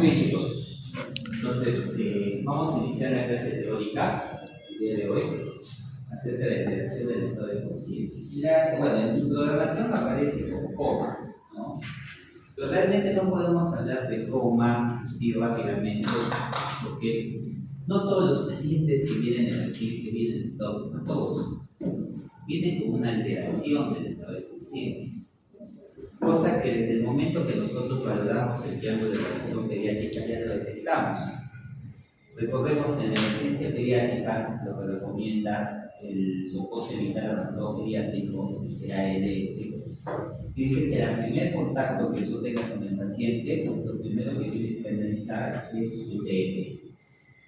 bien, chicos. Entonces, vamos a iniciar la clase teórica el día de hoy acerca de la alteración del estado de conciencia. Bueno, en su programación aparece como coma, ¿no? Pero realmente no podemos hablar de coma así rápidamente, porque no todos los pacientes que vienen de emergencia vienen en estado comatoso, vienen con una alteración del estado de conciencia. Cosa que desde el momento que nosotros valoramos el triángulo de evaluación pediátrica ya lo detectamos. Recordemos que en la emergencia pediátrica lo que recomienda el soporte vital avanzado pediátrico, el ALS, dice que al primer contacto que tú tengas con el paciente, lo primero que tienes que analizar es su TF.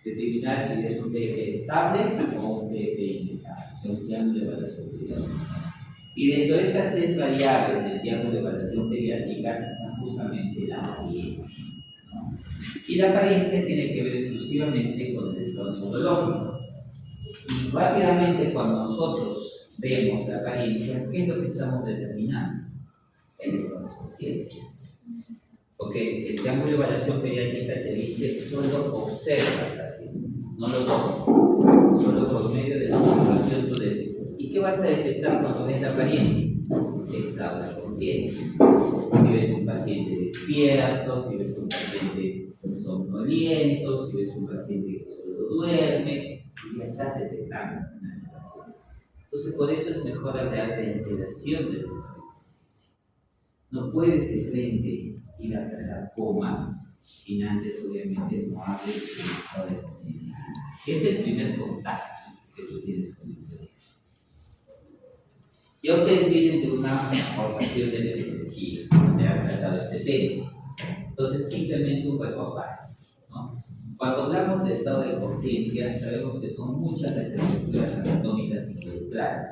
Determinar si es un TF estable o un TF inestable, o sea, un triángulo de evaluación pediátrica. Y dentro de estas tres variables del triángulo de evaluación pediátrica está justamente la apariencia, ¿no? Y la apariencia tiene que ver exclusivamente con el estado neurológico. Y rápidamente, cuando nosotros vemos la apariencia, ¿qué es lo que estamos determinando? El estado de conciencia. Porque el triángulo de evaluación pediátrica te dice solo observa al paciente, no lo toques, solo por medio de la observación tú detectas. ¿Y qué vas a detectar cuando ves la apariencia? Estado de conciencia. Si ves un paciente despierto, si ves un paciente somnoliento, si ves un paciente que solo duerme, ya estás detectando una alteración. Entonces, por eso es mejor hablar de alteración del estado de conciencia. No puedes de frente ir a tratar coma sin antes, obviamente, no hables del estado de conciencia, que es el primer contacto que tú tienes con el paciente. Ya ustedes vienen de una formación de neurología, donde han tratado este tema. Entonces, simplemente un recordaje, ¿no? Cuando hablamos de estado de conciencia, sabemos que son muchas las estructuras anatómicas involucradas,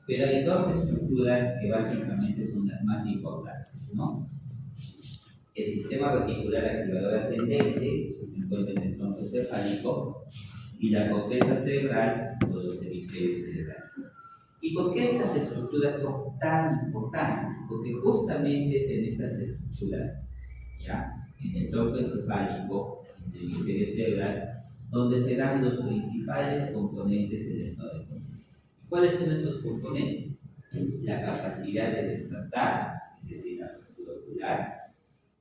pero hay dos estructuras que básicamente son las más importantes, ¿no? El sistema reticular activador ascendente, que se encuentra en el tronco encefálico, y la corteza cerebral o los hemisferios cerebrales. ¿Y por qué estas estructuras son tan importantes? Porque justamente es en estas estructuras, ¿ya?, en el tronco encefálico, en el hemisferio cerebral, donde se dan los principales componentes del estado de conciencia. ¿Cuáles son esos componentes? La capacidad de despertar, es decir, la apertura ocular,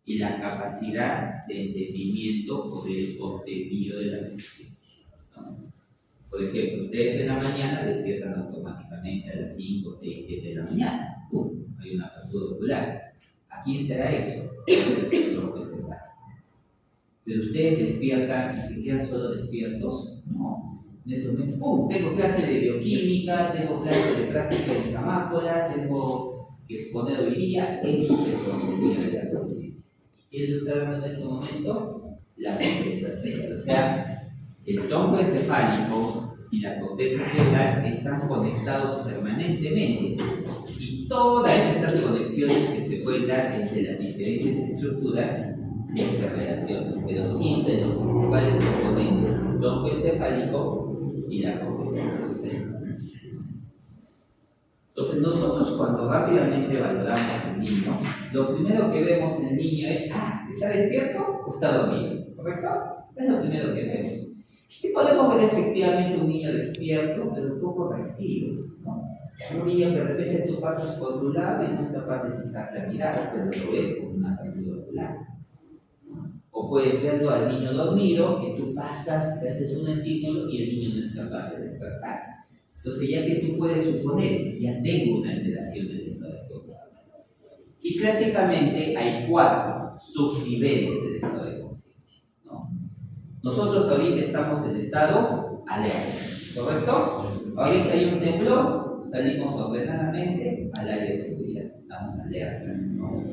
y la capacidad de entendimiento por el contenido de la conciencia, ¿no? Por ejemplo, ustedes en la mañana despiertan automáticamente a las 5, 6, 7 de la mañana. ¡Pum! Hay una apertura ocular. ¿A quién será eso? Ese es el tronco encefálico. Pero ustedes despiertan y se quedan solo despiertos. No. En ese momento, ¡pum!, tengo clase de bioquímica, tengo clase de práctica de samácola, tengo que exponer hoy día. Ese es el contenido de la conciencia. ¿Qué le está dando en ese momento? La corteza cerebral. O sea, el tronco encefálico y la corteza cerebral están conectados permanentemente. Y todas estas conexiones que se pueden dar entre las diferentes estructuras se interrelacionan, pero siempre los principales componentes, el tronco encefálico y la corteza cerebral. Entonces, nosotros cuando rápidamente valoramos al niño, lo primero que vemos en el niño es, ¿está despierto o está dormido? ¿Correcto? Es lo primero que vemos. Y podemos ver efectivamente un niño despierto, pero un poco reactivo, ¿no? Un niño que de repente tú pasas por un lado y no es capaz de fijar la mirada, pero lo ves con una apertura ocular, ¿no? O puedes verlo al niño dormido, que tú pasas, le haces un estímulo y el niño no es capaz de despertar. Entonces, ya que tú puedes suponer, ya tengo una alteración del estado de conciencia. Y clásicamente hay 4 subniveles del estado de conciencia, ¿no? Nosotros ahorita estamos en estado alerta, ¿correcto? Ahorita hay un temblor, salimos ordenadamente al área de seguridad, estamos alertas, ¿no?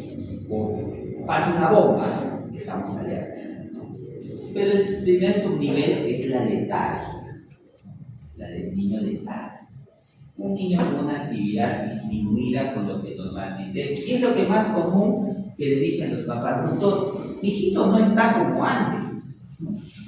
O pasa una bomba, estamos alertas, ¿no? Pero el primer subnivel es la letargia. La del niño letal. Un niño con una actividad disminuida con lo que normalmente es. ¿Qué es lo que más común que le dicen los papás? Doctor, mi hijito no está como antes.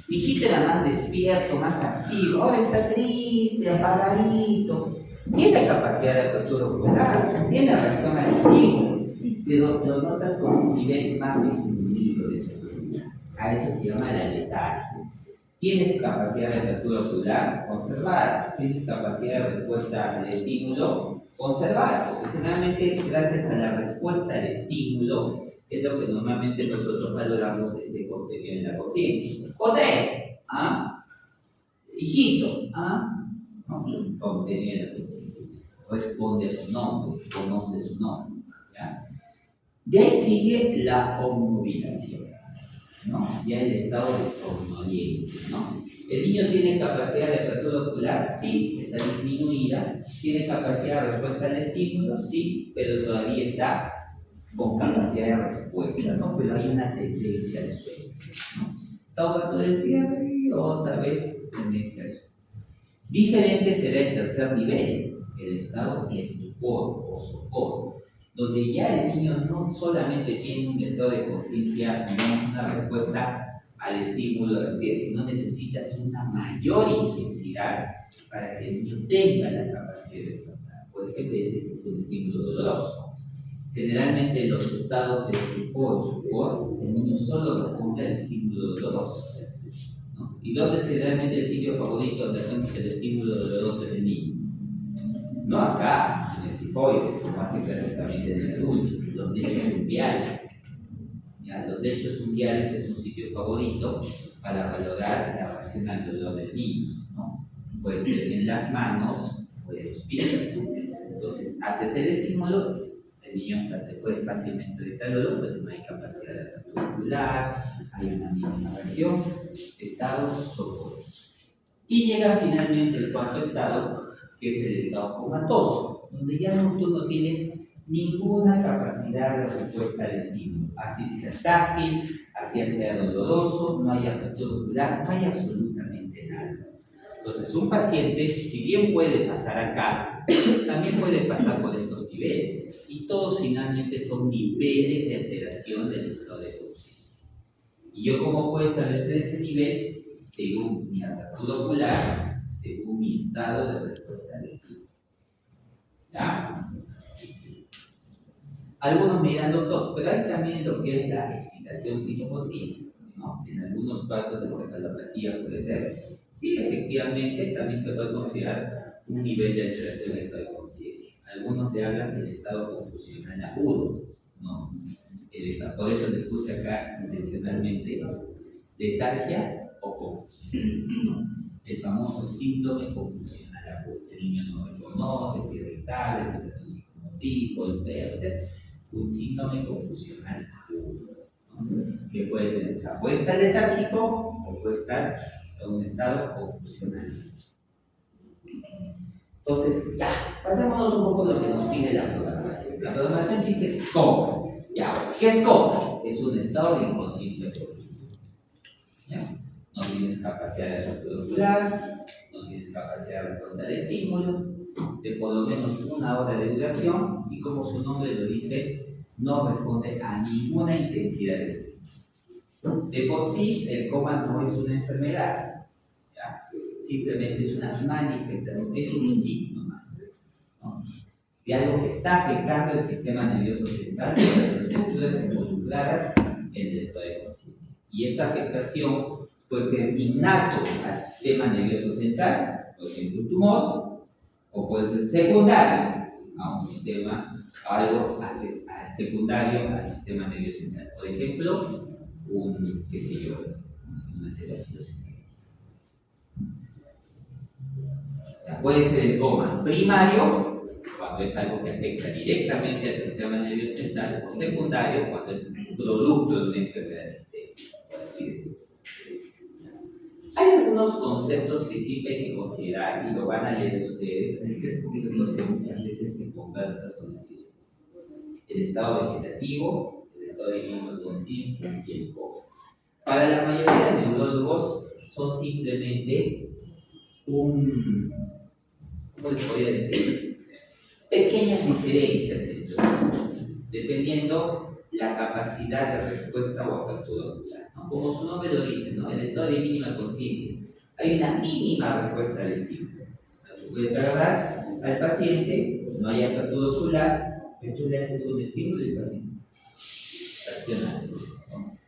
Mi hijito era más despierto, más activo. Ahora está triste, apagadito. Tiene capacidad de apertura ocular, tiene reacción al estímulo, pero lo notas con un nivel más disminuido de seguridad. A eso se llama la letargia. Tienes capacidad de apertura ocular conservada, tienes capacidad de respuesta al estímulo conservada, porque generalmente gracias a la respuesta al estímulo es lo que normalmente nosotros valoramos de este contenido en la conciencia. José, ¿ah? Hijito, ¿ah? No, contenido en la conciencia. Responde a su nombre, conoce su nombre. ¿Ya? De ahí sigue la obnubilación, ¿no? Ya el estado de somnolencia, ¿no? El niño tiene capacidad de apertura ocular, sí, está disminuida. Tiene capacidad de respuesta al estímulo, sí, pero todavía está con capacidad de respuesta, ¿no? Pero hay una tendencia al sueño, ¿no? Está ahogando del pie y otra vez tendencia al sueño. Diferente será el tercer nivel, el estado de estupor o sopor, donde ya el niño no solamente tiene un estado de conciencia, no una respuesta al estímulo del pie, sino necesitas una mayor intensidad para que el niño tenga la capacidad de despertar. Por ejemplo, es un estímulo doloroso. Generalmente en los estados de estupor o sopor, el niño solo responde al estímulo doloroso, ¿no? ¿Y dónde es generalmente el sitio favorito donde hacemos el estímulo doloroso del niño? No acá, en el cifoides, como hace clásicamente en el adulto, los lechos unguiales. ¿Ya? Los lechos unguiales es un sitio favorito para valorar la reacción al dolor del niño, ¿no? Puede ser en las manos o en los pies. Entonces, haces el estímulo, el niño te puede fácilmente detectar el dolor, pero no hay capacidad de apertura ocular, hay una mínima reacción, estado soporoso. Y llega finalmente el cuarto estado, que es el estado comatoso, donde ya tú no tienes ninguna capacidad de respuesta al estímulo, así sea táctil, así sea doloroso, no hay apertura ocular, no hay absolutamente nada. Entonces, un paciente, si bien puede pasar acá, también puede pasar por estos niveles, y todos finalmente son niveles de alteración del estado de conciencia. ¿Y yo cómo puedo establecer ese nivel? Según mi apertura ocular, según mi estado de respuesta al estímulo. ¿Ya? Algunos me dirán, doctor, pero hay también lo que es la excitación psicomotriz, ¿no? En algunos casos de encefalopatía puede ser. Sí, efectivamente, también se puede considerar un nivel de alteración del estado de conciencia. Algunos le hablan del estado confusional agudo, ¿no? Por eso les puse acá intencionalmente letargia o confusión, ¿no? El famoso síndrome confusional agudo. El niño no reconoce, pierde irritable, excitación psicomotriz, golpea, un síndrome confusional agudo, ¿no? Que puede estar letárgico o puede estar en un estado confusional. Entonces, ya, pasémonos un poco a lo que nos pide la programación. La programación dice coma. Ya, ¿qué es coma? Es un estado de inconsciencia profunda. ¿Ya? No tienes capacidad de apertura ocular, no tienes capacidad de respuesta al estímulo, de por lo menos una hora de duración, y como su nombre lo dice, no responde a ninguna intensidad de estímulo. De por sí, el coma no es una enfermedad, ¿ya? Simplemente es una manifestación, es un signo más, ¿no? De algo que está afectando el sistema nervioso central y las estructuras involucradas en el estado de conciencia. Y esta afectación puede ser innato al sistema nervioso central, por ejemplo, un tumor, o puede ser secundario a un sistema, algo secundario al sistema nervioso central. Por ejemplo, una cirrosis. O sea, puede ser el coma primario, cuando es algo que afecta directamente al sistema nervioso central, o secundario, cuando es un producto de una enfermedad sistémica, por así decirlo. Hay algunos conceptos que sí hay que considerar, y lo van a leer ustedes. Hay tres conceptos que muchas veces se conversan sobre ellos: el estado vegetativo, el estado de conciencia y el coma. Para la mayoría de neurólogos son simplemente ¿cómo les podría decir? Pequeñas diferencias entre ellos, dependiendo la capacidad de respuesta o apertura ocular, ¿no? Como su nombre lo dice, ¿no? El estado de mínima conciencia. Hay una mínima respuesta al estímulo. Tú puedes agarrar al paciente, no hay apertura ocular, pero tú le haces un estímulo y el paciente reacciona, ¿no?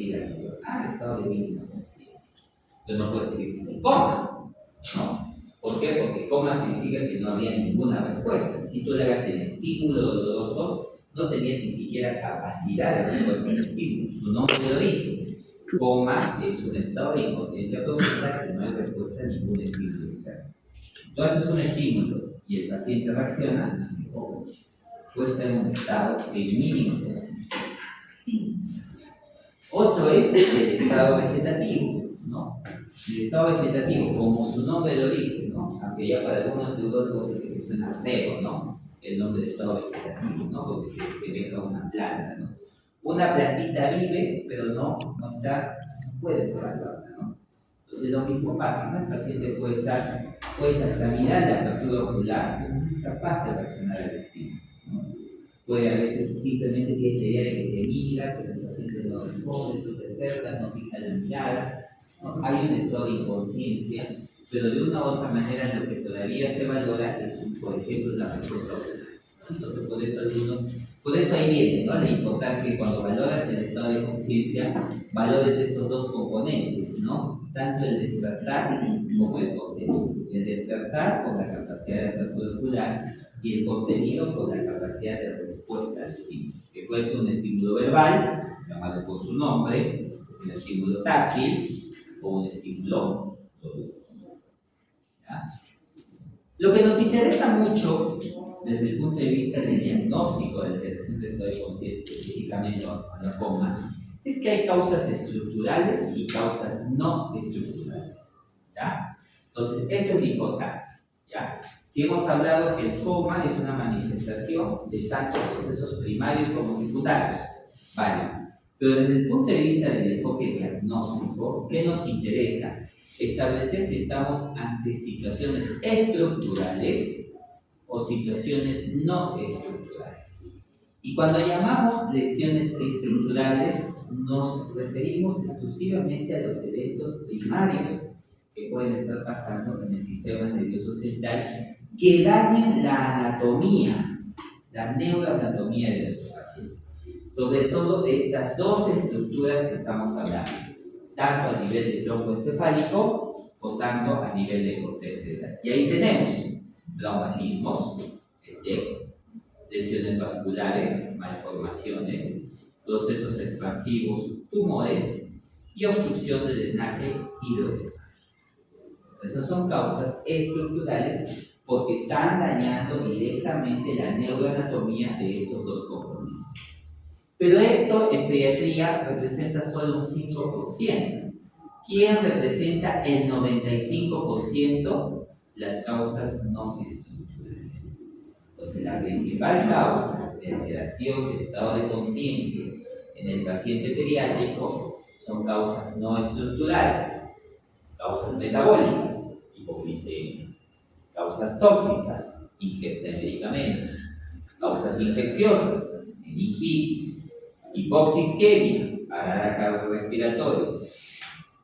referir a estado de mínima conciencia. Yo no puedo decir que está en coma, ¿no? ¿Por qué? Porque coma significa que no había ninguna respuesta. Si tú le hagas el estímulo doloroso, no tenía ni siquiera capacidad de respuesta al estímulo. Su nombre lo dice. Coma es un estado de inconsciencia profunda que no hay respuesta a ningún estímulo externo. Tú haces un estímulo y el paciente reacciona, no está en coma. Puede estar en un estado de mínima conciencia. Otro es el estado vegetativo, ¿no? El estado vegetativo, como su nombre lo dice, ¿no? Aunque ya para algunos neurólogos dice que suena feo, ¿no? El nombre de estado vegetativo, ¿no? Porque se semeja a una planta, ¿no? Una plantita vive, pero no puede ser evaluada, ¿no? Entonces lo mismo pasa, ¿no? El paciente puede hasta mirar la apertura ocular, pero no es capaz de reaccionar al estímulo, ¿no? Puede a veces simplemente tiene la idea de que te mira, pero el paciente no responde, tú te acercas, no fija la mirada, ¿no? Hay un estado de inconsciencia, pero de una u otra manera lo que todavía se valora es, por ejemplo, la respuesta ocular. Entonces, por eso ahí viene, ¿no? La importancia que cuando valoras el estado de conciencia, valores estos dos componentes, ¿no? Tanto el despertar como el contenido. El despertar con la capacidad de apertura ocular y el contenido con la capacidad de respuesta al estímulo, que puede ser un estímulo verbal, llamado por su nombre, un estímulo táctil o un estímulo doloroso. ¿Ya? Lo que nos interesa mucho desde el punto de vista del diagnóstico de la alteración de estado de conciencia, específicamente a la coma, es que hay causas estructurales y causas no estructurales. ¿Ya? Entonces, esto es lo importante. ¿Ya? Si hemos hablado que el coma es una manifestación de tanto procesos primarios como secundarios, vale. Pero desde el punto de vista del enfoque diagnóstico, ¿qué nos interesa? Establecer si estamos ante situaciones estructurales o situaciones no estructurales. Y cuando llamamos lesiones estructurales, nos referimos exclusivamente a los eventos primarios que pueden estar pasando en el sistema nervioso central que dañen la anatomía, la neuroanatomía de nuestro paciente. Sobre todo de estas dos estructuras que estamos hablando, tanto a nivel de tronco encefálico o tanto a nivel de corteza cerebral. Y ahí tenemos traumatismos, lesiones vasculares, malformaciones, procesos expansivos, tumores y obstrucción del drenaje hidroencefálico. Esas son causas estructurales porque están dañando directamente la neuroanatomía de estos dos componentes. Pero esto en pediatría representa solo un 5%. ¿Quién representa el 95%? Las causas no estructurales. Entonces, la principal causa de alteración de estado de conciencia en el paciente pediátrico son causas no estructurales, causas metabólicas, hipoglicemia, causas tóxicas, ingesta de medicamentos, causas infecciosas, meningitis, hipoxisquemia, parada cardiorrespiratoria,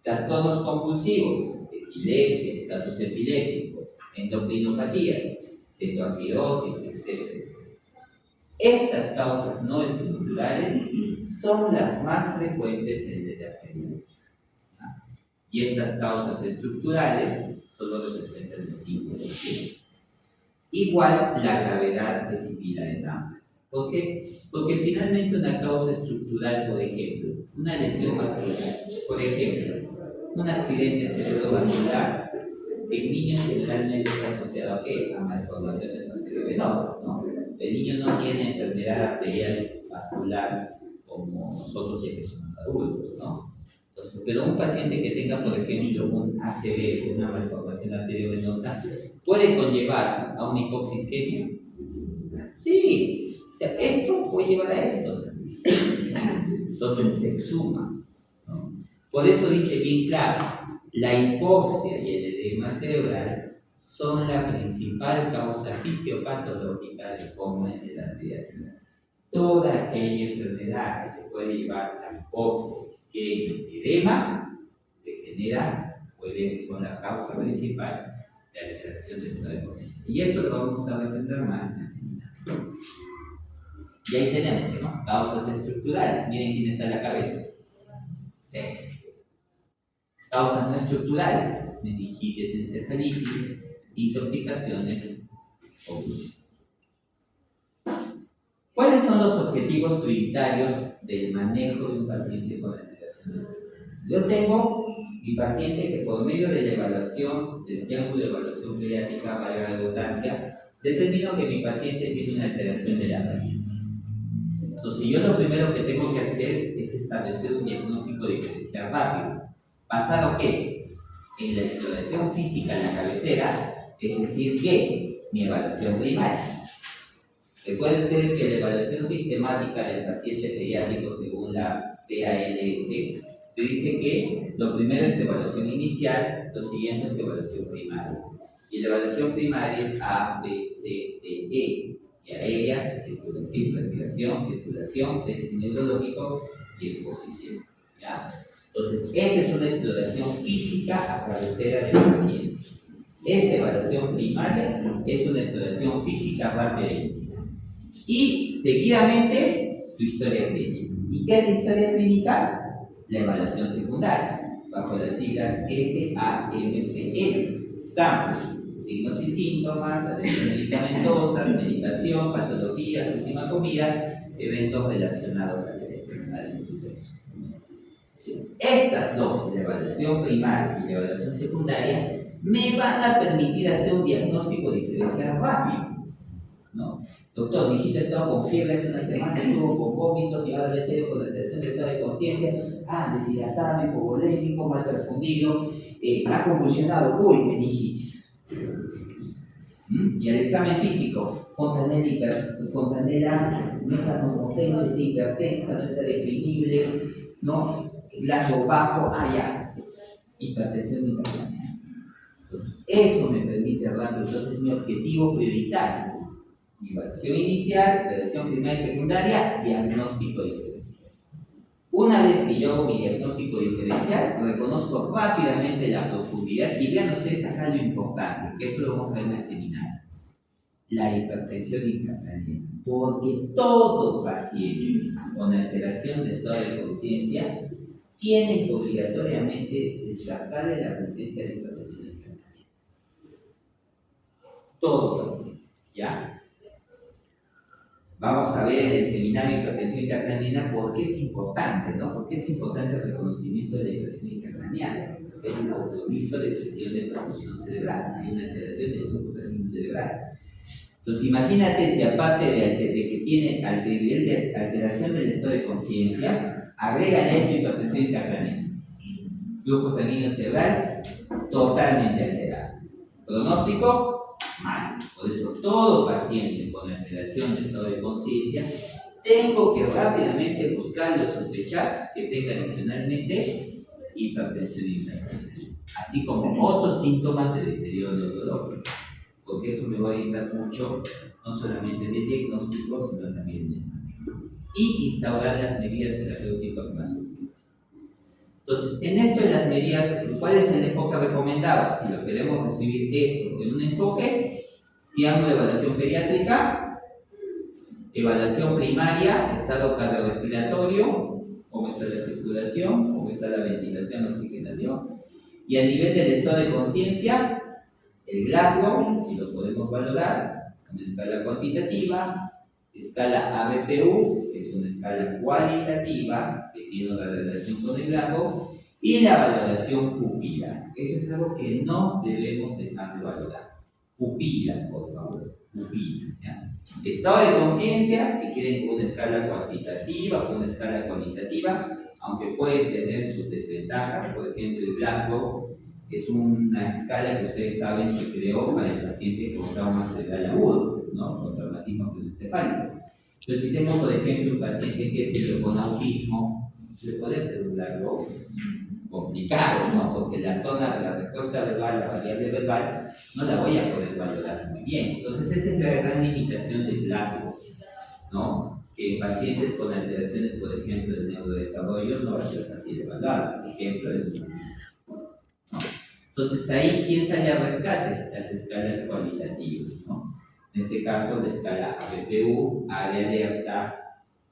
trastornos compulsivos, epilepsia, estatus epiléptico, endocrinopatías, cetoacidosis, etc. Estas causas no estructurales son las más frecuentes en la pediatría. Y estas causas estructurales solo representan el 5%. Igual la gravedad es similar en ambas. ¿Por qué? Porque finalmente una causa estructural, por ejemplo, una lesión vascular, por ejemplo, un accidente cerebrovascular, el niño generalmente está asociado a ¿qué? A malformaciones arteriovenosas, ¿no? El niño no tiene enfermedad arterial vascular como nosotros ya que somos adultos, ¿no? Entonces, pero un paciente que tenga, por ejemplo, un ACV, una malformación arteriovenosa, ¿puede conllevar a una hipoxisquemia? Sí, o sea, esto puede llevar a esto también. Entonces se exhuma, ¿no? Por eso dice bien claro, la hipoxia y el edema cerebral son la principal causa fisiopatológica de coma en la pediatría. Toda aquella enfermedad que se puede llevar a hipoxia, isquemia, edema, son la causa principal de alteración de estado de conciencia. Y eso lo vamos a defender más en el seminario. Y ahí tenemos, ¿no? Causas estructurales. Miren quién está en la cabeza. Causas no estructurales, meningitis, encefalitis, intoxicaciones o úlceras. ¿Cuáles son los objetivos prioritarios del manejo de un paciente con alteración de estrés? Yo tengo mi paciente que por medio de la evaluación, del triángulo de evaluación pediátrica, valga la redundancia, determino que mi paciente tiene una alteración de la apariencia. Entonces yo lo primero que tengo que hacer es establecer un diagnóstico diferencial rápido. ¿Basado qué? En la exploración física en la cabecera, es decir, que mi evaluación primaria. Recuerden ustedes que la evaluación sistemática del paciente pediátrico según la PALS te dice que lo primero es la evaluación inicial, lo siguiente es la evaluación primaria. Y la evaluación primaria es A, B, C, D, E. Y a ella, circulación, respiración, circulación, déficit neurológico y exposición. ¿Ya? Entonces, esa es una exploración física a cabecera del paciente. Esa evaluación primaria es una exploración física rápida e inicial. Y seguidamente, su historia clínica. ¿Y qué es la historia clínica? La evaluación secundaria, bajo las siglas SAMPL. SAMPL, signos y síntomas, atención medicamentosas, medicación, patologías, última comida, eventos relacionados al suceso. Estas dos, la evaluación primaria y la evaluación secundaria, me van a permitir hacer un diagnóstico diferencial rápido, ¿no? Doctor, mi hijito ha estado con fiebre hace una semana, estuvo con vómitos y ahora le tengo con alteración de estado de conciencia, deshidratado, hipovolémico, mal perfundido, ha convulsionado, meningitis. Y el examen físico, Fontanella no está normotensa, está hipertensa, no está deprimible, ¿no? Glasgow bajo, hipertensión intracraniana. Entonces, eso me permite rápido, entonces mi objetivo prioritario. Mi evaluación inicial, evaluación primaria y secundaria, diagnóstico diferencial. Una vez que yo hago mi diagnóstico diferencial, reconozco rápidamente la profundidad y vean ustedes acá lo importante, que eso lo vamos a ver en el seminario. La hipertensión intracraniana. Porque todo paciente con alteración de estado de conciencia tiene que obligatoriamente descartarle la presencia de hipertensión intracraniana. Todo paciente, ¿ya? Vamos a ver en el seminario de hipertensión intracraniana por qué es importante, ¿no? ¿Por qué es importante el reconocimiento de la hipertensión intracraniana? Porque hay un compromiso de presión de perfusión cerebral, hay una alteración de los flujos sanguíneos cerebrales. Entonces, imagínate si aparte de que tiene nivel de alteración del estado de conciencia, agrega a eso hipertensión intracraniana. Flujo sanguíneo cerebral totalmente alterado. Pronóstico mal. Por eso, todo paciente con alteración del estado de conciencia, tengo que rápidamente buscar o sospechar que tenga adicionalmente hipertensión intracraniana, así como otros síntomas de deterioro neurológico, porque eso me va a orientar mucho, no solamente en el diagnóstico, sino también en el manejo. Y instaurar las medidas terapéuticas más útiles. Entonces, en esto de las medidas, ¿cuál es el enfoque recomendado? Si lo queremos recibir esto en un enfoque, triángulo de evaluación pediátrica, evaluación primaria, estado cardiorrespiratorio, cómo está la circulación, cómo está la ventilación, la oxigenación, y a nivel del estado de conciencia, el Glasgow, si lo podemos valorar, una escala cuantitativa, escala ABPU, que es una escala cualitativa, que tiene una relación con el Glasgow, y la valoración pupilar. Eso es algo que no debemos dejar de valorar. Pupilas, por favor, pupilas, ¿ya? Estado de conciencia, si quieren con una escala cuantitativa o con una escala cualitativa, aunque pueden tener sus desventajas, por ejemplo, el Glasgow es una escala que ustedes saben se creó para el paciente con trauma cerebral agudo, ¿no? Con traumatismo craneoencefálico. Entonces, si tengo, por ejemplo, un paciente que es con autismo, ¿se puede hacer un Glasgow? Complicado, ¿no? Porque la zona de la respuesta verbal, la variable verbal, no la voy a poder valorar muy bien. Entonces, esa es la gran limitación del Glasgow, ¿no? Que en pacientes con alteraciones, por ejemplo, del neurodesarrollo, no va a ser fácil de evaluar, por ejemplo, el autismo, ¿no? Entonces, ahí, ¿quién sale a rescate? Las escalas cualitativas, ¿no? En este caso, la escala ABPU, A de alerta,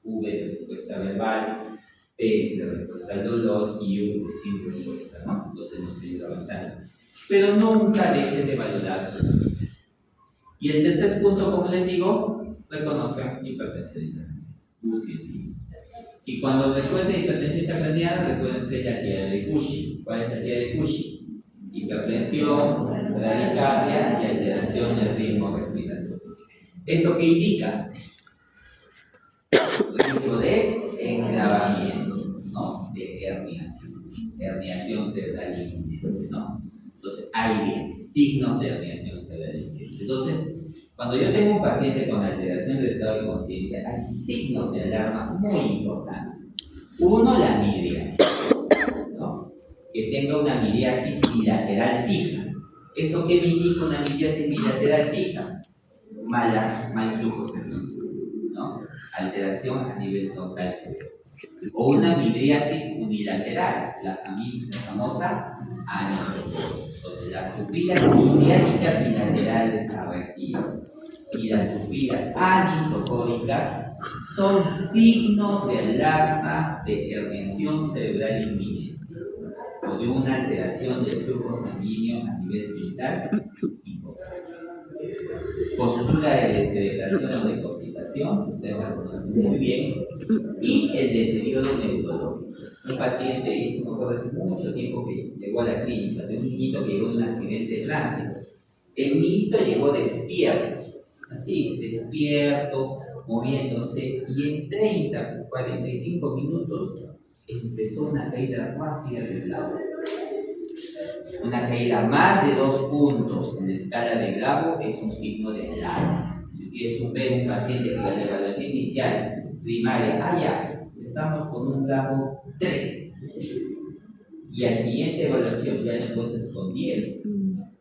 V de respuesta verbal, P de respuesta al dolor y U de sin respuesta, ¿no? Entonces nos ayuda bastante. Pero nunca dejen de valorar. Y el tercer punto, como les digo, reconozcan hipertensión intracraniana. Busquen sí. Y cuando recuerden hipertensión intracraniana, recuérdense la tía de Cushing. ¿Cuál es la tía de Cushing? Hipertensión, bradicardia y alteración del ritmo respiratorio. ¿Eso qué indica? Riesgo de engravamiento, ¿no? De herniación cerebral inminente, ¿no? Entonces, ahí viene, signos de herniación cerebral inminente. Entonces, cuando yo tengo un paciente con alteración del estado de conciencia, hay signos de alarma muy importantes. Uno, la midriasis, ¿no? Que tenga una midriasis bilateral fija. ¿Eso qué me indica una midriasis bilateral fija? Mal flujo cerebral, ¿no? Alteración a nivel total cerebral. O una midriasis unilateral, la famosa anisocoria. Entonces, las pupilas midriáticas bilaterales abertivas y las pupilas anisocóricas son signos de alarma de herniación cerebral inminente o de una alteración del flujo sanguíneo a nivel central importante. Postura de descerebración o decapitación, ustedes la conocen muy bien, y el deterioro neurológico. Un paciente, y esto me acuerdo hace mucho tiempo que llegó a la clínica, de un niñito que llegó en un accidente de tránsito. El niñito llegó despierto, así, despierto, moviéndose, y en 30, 45 minutos empezó una caída rápida del plazo. Una caída más de 2 puntos en la escala de Gravo es un signo de alarma. Si ustedes ven un paciente que la evaluación inicial primaria, ya, estamos con un Gravo 3. Y al siguiente evaluación ya lo encuentras con 10,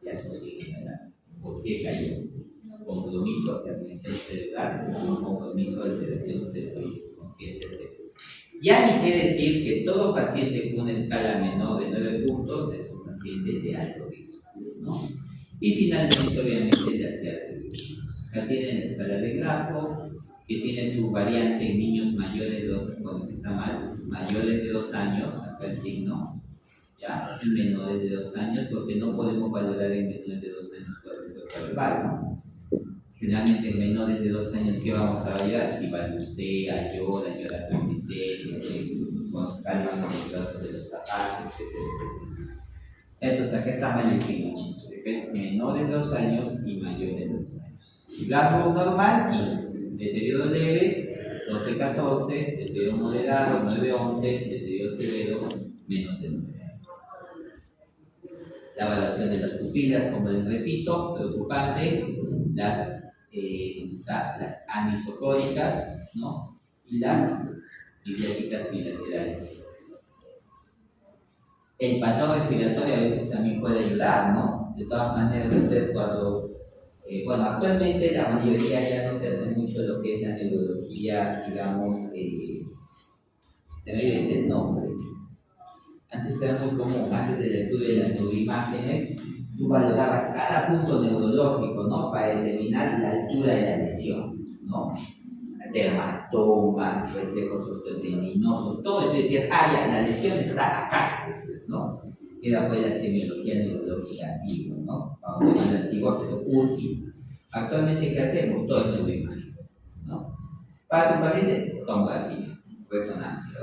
ya es un signo de alarma. ¿Por qué cayó? Compromiso de herniación cerebral, compromiso de alteración cerebral, conciencia cerebral. Ya ni quiere decir que todo paciente con una escala menor de 9 puntos es un paciente de alto riesgo, ¿no? Y finalmente, obviamente, la arteriosclerosis. Acá tienen la escala de Glasgow, que tiene su variante en niños mayores de 2 años, bueno, está mal, es mayores de 2 años, acá el signo, ¿ya? Y menores de 2 años, porque no podemos valorar en menores de 2 años por respuesta verbal, ¿no? Generalmente en menores de 2 años, ¿qué vamos a validar? Si balbucea, llora persistente, con calma en los brazos de los papás, etcétera, etcétera. Entonces, acá está mal el signo, chicos. Es menores de 2 años y mayores de 2 años. Glasgow normal, 15. Deterioro leve, 12-14. Deterioro moderado, 9-11. Deterioro severo, menos de 9. La evaluación de las pupilas, como les repito, preocupante. Las anisocóricas, ¿no? Y las midriáticas bilaterales. El patrón respiratorio a veces también puede ayudar, ¿no? De todas maneras, ustedes cuando, bueno, actualmente la mayoría ya no se hace mucho lo que es la neurología, digamos, del nombre. Antes era muy común, antes del estudio de las neuroimágenes, tú valorabas cada punto neurológico, ¿no? Para determinar la altura de la lesión, ¿no? Dermatomas, reflejos osteotendinosos, todo, y tú decías, ya, la lesión está acá, ¿no? Era pues la semiología neurológica antigua, ¿no? Vamos a llamar antigua, pero útil. Actualmente, ¿qué hacemos? Todo es neuroimagen, ¿no? Pasa un paciente, tomografía,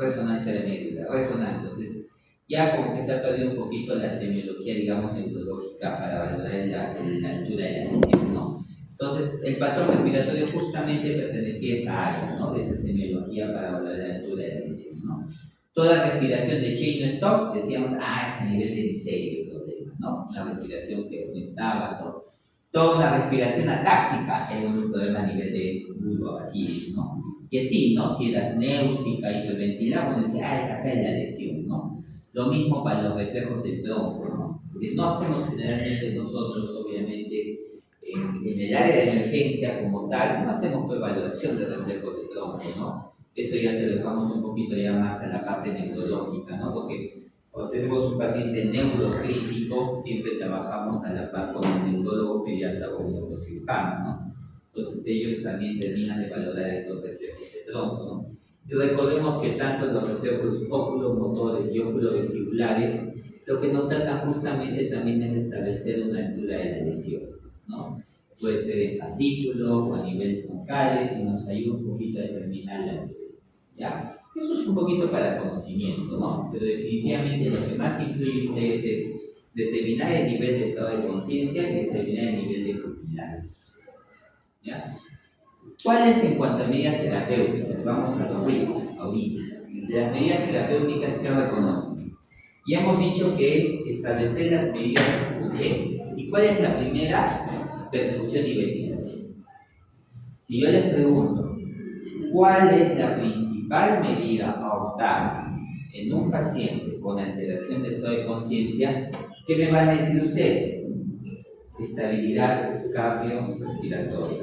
resonancia de médula, resonancia. Entonces, ya como que se ha perdido un poquito la semiología, digamos, neurológica para valorar la altura de la lesión, ¿no? Entonces, el patrón respiratorio justamente pertenecía a esa área, ¿no? De esa semiología para valorar la altura de la lesión, ¿no? Toda respiración de Cheyne-Stokes, decíamos, es a nivel de miseria el problema, ¿no? Una respiración que aumentaba todo. Toda una respiración atáxica era un problema a nivel de bulbo abatido, ¿no? Que sí, ¿no? Si era néustica, hiperventilada, uno decía, es acá en la lesión, ¿no? Lo mismo para los reflejos del tronco, ¿no? Porque no hacemos generalmente nosotros, obviamente, en el área de emergencia como tal, no hacemos evaluación de reflejos de tronco, ¿no? Eso ya se lo dejamos un poquito ya más a la parte neurológica, ¿no? Porque cuando tenemos un paciente neurocrítico, siempre trabajamos a la par con el neurólogo pediatra o el neurocirujano, ¿no? Entonces ellos también terminan de valorar estos reflejos de tronco, ¿no? Y recordemos que tanto los reflejos oculomotores y oculovestibulares lo que nos tratan justamente también es de establecer una altura de la lesión, ¿no? Puede ser en fascículo o a nivel troncales y nos ayuda un poquito a determinar la altura, ¿ya? Eso es un poquito para conocimiento, ¿no? Pero definitivamente lo que más influye en ustedes es determinar el nivel de estado de conciencia y determinar el nivel de pupilares, ¿ya? ¿Cuáles en cuanto a medidas terapéuticas? Vamos a lo rico ahorita. De las medidas terapéuticas que reconocen. Ya hemos dicho que es establecer las medidas urgentes. ¿Y cuál es la primera? Perfusión y ventilación. Si yo les pregunto, ¿cuál es la principal medida a optar en un paciente con alteración de estado de conciencia? ¿Qué me van a decir ustedes? Estabilidad cardiorrespiratoria.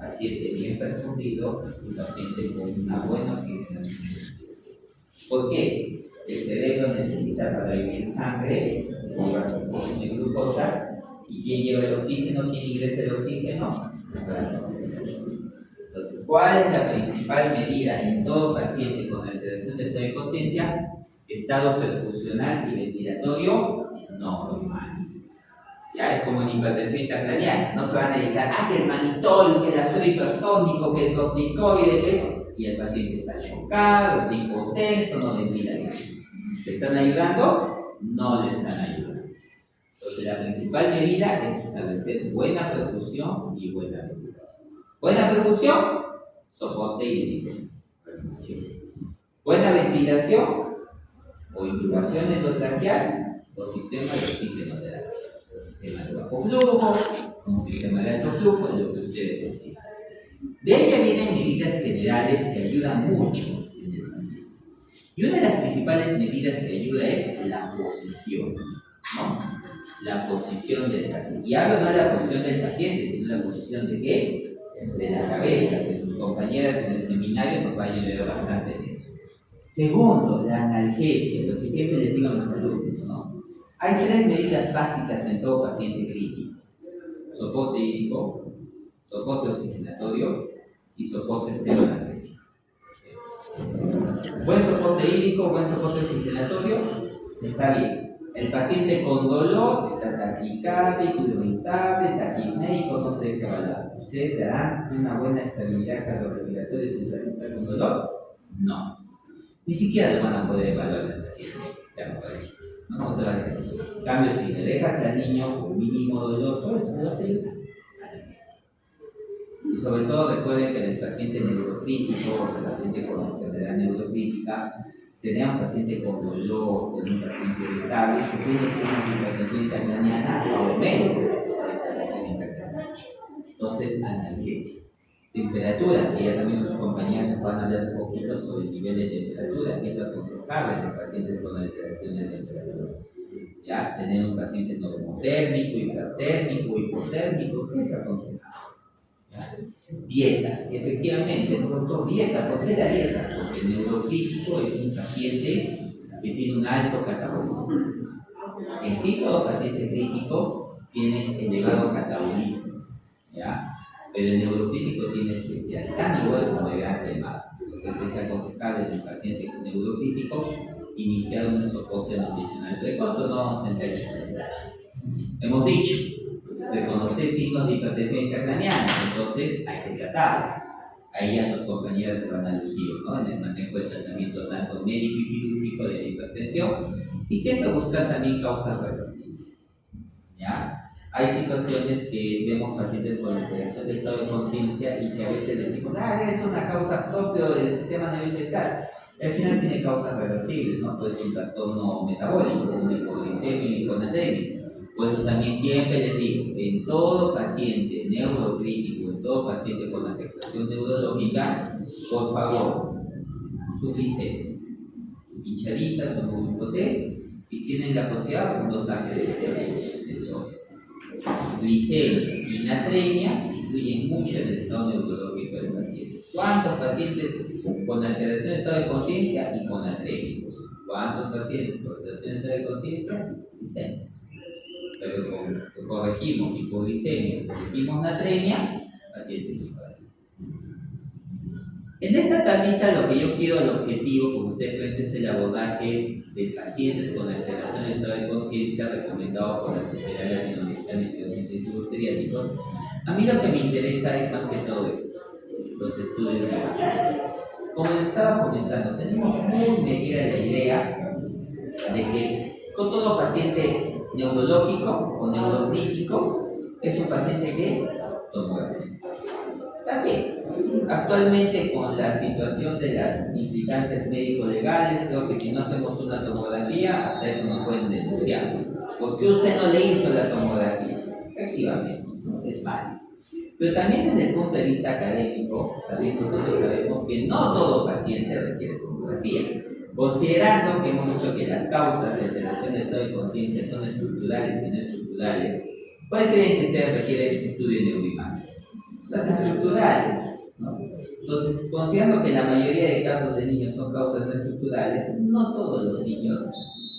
Paciente bien perfundido y paciente con una buena oxigenación. ¿Por qué? El cerebro necesita para vivir sangre, lleva su oxígeno y glucosa. ¿Y quién lleva el oxígeno? ¿Quién ingresa el oxígeno? Entonces, ¿cuál es la principal medida en todo paciente con alteración de estado de conciencia? Estado perfusional y ventilatorio normal. Ya es como en hipertensión intracraniana. No se van a dedicar que el manitol, que el ácido hipertónico, que el corticoide, y el paciente está chocado, está hipotenso, no ventila bien. ¿Le están ayudando? No le están ayudando. Entonces, la principal medida es establecer buena perfusión y buena ventilación. Buena perfusión, soporte y reanimación. Buena ventilación o intubación endotraqueal o sistema de oxigenoterapia. Un sistema de bajo flujo, un sistema de alto flujo, lo que ustedes decían. De ahí vienen medidas generales que ayudan mucho en el paciente. Y una de las principales medidas que ayuda es la posición, ¿no? La posición del paciente. Y hablo no de la posición del paciente, sino la posición de qué? De la cabeza, que sus compañeras en el seminario nos van a ayudar bastante en eso. Segundo, la analgesia, lo que siempre les digo a los alumnos, ¿no? Hay tres medidas básicas en todo paciente crítico: soporte hídrico, soporte oxigenatorio y soporte cero analgésico. Buen soporte hídrico, buen soporte oxigenatorio, está bien. El paciente con dolor está taquicárdico, irritable, taquipnéico, no se deja evaluar. ¿Ustedes darán una buena estabilidad cardiorrespiratoria si el paciente está con dolor? No. Ni siquiera lo van a poder evaluar al paciente, seamos realistas. No se va a dejar. En cambio, si le dejas al niño con mínimo dolor, todo el mundo se ayuda. Y sobre todo recuerden que en el paciente neurocrítico, el paciente con enfermedad neurocrítica, tener un paciente con dolor, tener un paciente irritable, se puede hacer una hipertensión intracraniana o menos de hipertensión intracraniana. Entonces, analgesia. Temperatura, y ya también sus compañeros nos van a hablar un poquito sobre el nivel de temperatura, que es lo aconsejable en los pacientes con alteración de temperatura. Ya, tener un paciente normotérmico, hipertérmico, hipotérmico, ¿qué es lo aconsejable? ¿Ya? Dieta, efectivamente, no doctor, dieta, ¿por qué la dieta? Porque el neurocrítico es un paciente que tiene un alto catabolismo. En sí, todo paciente crítico tiene elevado catabolismo, ¿ya? Pero el neurocrítico tiene especial, tan igual como el gran quemado. Entonces es aconsejable en el paciente con neurocrítico iniciar un soporte nutricional precoz, pero no vamos a entrar en ese detalle. Hemos dicho, reconocer signos de hipertensión intracraniana, entonces hay que tratarla. Ahí ya sus compañeras se van a lucir, ¿no? En el manejo del tratamiento tanto médico y quirúrgico de la hipertensión, y siempre buscar también causas reversibles, ¿ya? Hay situaciones que vemos pacientes con alteración de estado de conciencia y que a veces decimos, es una causa propia del sistema nervioso central. Al final tiene causas reversibles, ¿no? Puede ser un trastorno metabólico, una hipoglicemia y hiponatremia. Por eso también siempre les digo, en todo paciente neurocrítico, en todo paciente con afectación neurológica, por favor, su glicemia, su pinchadita, su glucotest, y si tienen la posibilidad, un dosaje de sodio. Glicemia y natremia influyen mucho en el estado neurológico del paciente. ¿Cuántos pacientes con alteración de estado de conciencia y con natrémicos? ¿Cuántos pacientes con alteración de estado de conciencia? Glicemia. Pero corregimos hipoglicemia, corregimos natremia, paciente infarto. En esta tablita lo que yo quiero, el objetivo, como usted cuenta, es el abordaje de pacientes con alteración de estado de conciencia recomendado por la Sociedad Latinoamericana de Cuidados Intensivos Geriátricos. A mí lo que me interesa es más que todo esto, los estudios de pacientes. Como les estaba comentando, tenemos muy metida la idea de que con todo paciente neurológico o neuroclínico es un paciente que tomografía. También, actualmente con la situación de las implicancias médico-legales, creo que si no hacemos una tomografía, hasta eso nos pueden denunciar. ¿Por qué usted no le hizo la tomografía? Efectivamente, ¿no? Es malo. Pero también desde el punto de vista académico, también nosotros sabemos que no todo paciente requiere tomografía. Considerando que hemos dicho que las causas de alteración de estado de conciencia son estructurales y no estructurales, ¿cuál creen que ustedes requieren estudio de neuroimagen? Las estructurales, ¿no? Entonces, considerando que la mayoría de casos de niños son causas no estructurales, no todos los niños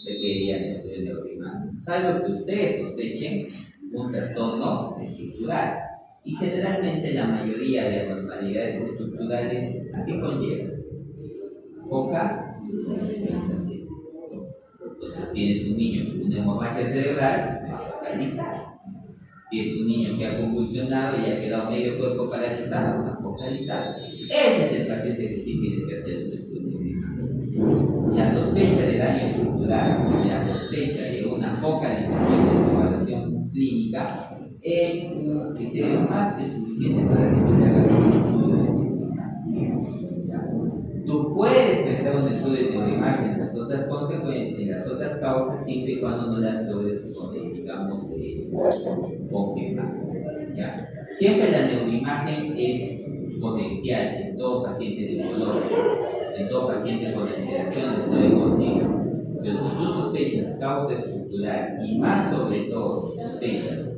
requerirían estudio de neuroimagen, salvo que ustedes sospechen un trastorno estructural. Y generalmente la mayoría de anormalidades estructurales, ¿a qué conllevan? Focalización. Entonces tienes un niño con una hemorragia cerebral, va a focalizar. Tienes un niño que ha convulsionado y ha quedado medio cuerpo paralizado, va a focalizar. Ese es el paciente que sí tiene que hacer un estudio de imagen. La sospecha de daño estructural, la sospecha de una focalización de evaluación clínica es un criterio más que suficiente para que tú le hagas un estudio de neuroimagen. Tú puedes pensar un estudio de neuroimagen en las otras consecuencias, en las otras causas, siempre y cuando no las logres, digamos, confirmar. ¿Ya? Siempre la neuroimagen es potencial en todo paciente neurológico, en todo paciente con alteración de estado de conciencia. Pero si tú sospechas causa estructural y más sobre todo sospechas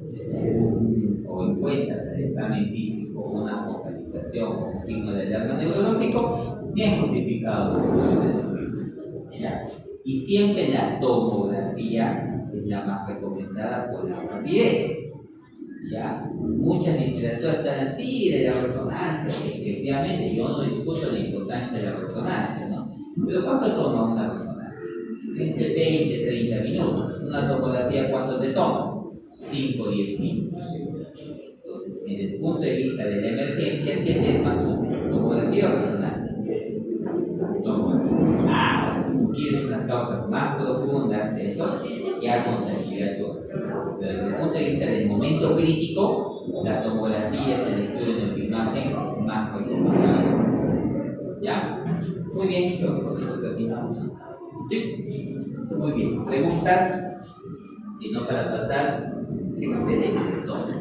o encuentras al examen físico una focalización o un signo de alarma neurológico, bien justificado el estudio de neuroimagen. Y siempre la tomografía es la más recomendada por la rapidez. ¿Ya? Muchas literaturas están así de la resonancia, efectivamente, yo no discuto la importancia de la resonancia, ¿no? Pero ¿cuánto toma una resonancia? Entre 20 y 30 minutos. Una tomografía, ¿cuánto te toma? 5 o 10 minutos. Entonces, desde el punto de vista de la emergencia, ¿qué te es más útil? ¿Tomografía o resonancia? Tomografía. Ahora, si tú quieres unas causas más profundas, eso ya contagiará tu resonancia. Pero desde el punto de vista del momento crítico, la tomografía es el estudio de neuroimagen más recomendado. ¿Ya? Muy bien, creo que con esto terminamos. Sí, muy bien. ¿Preguntas? Si no, para pasar, excelente. Entonces,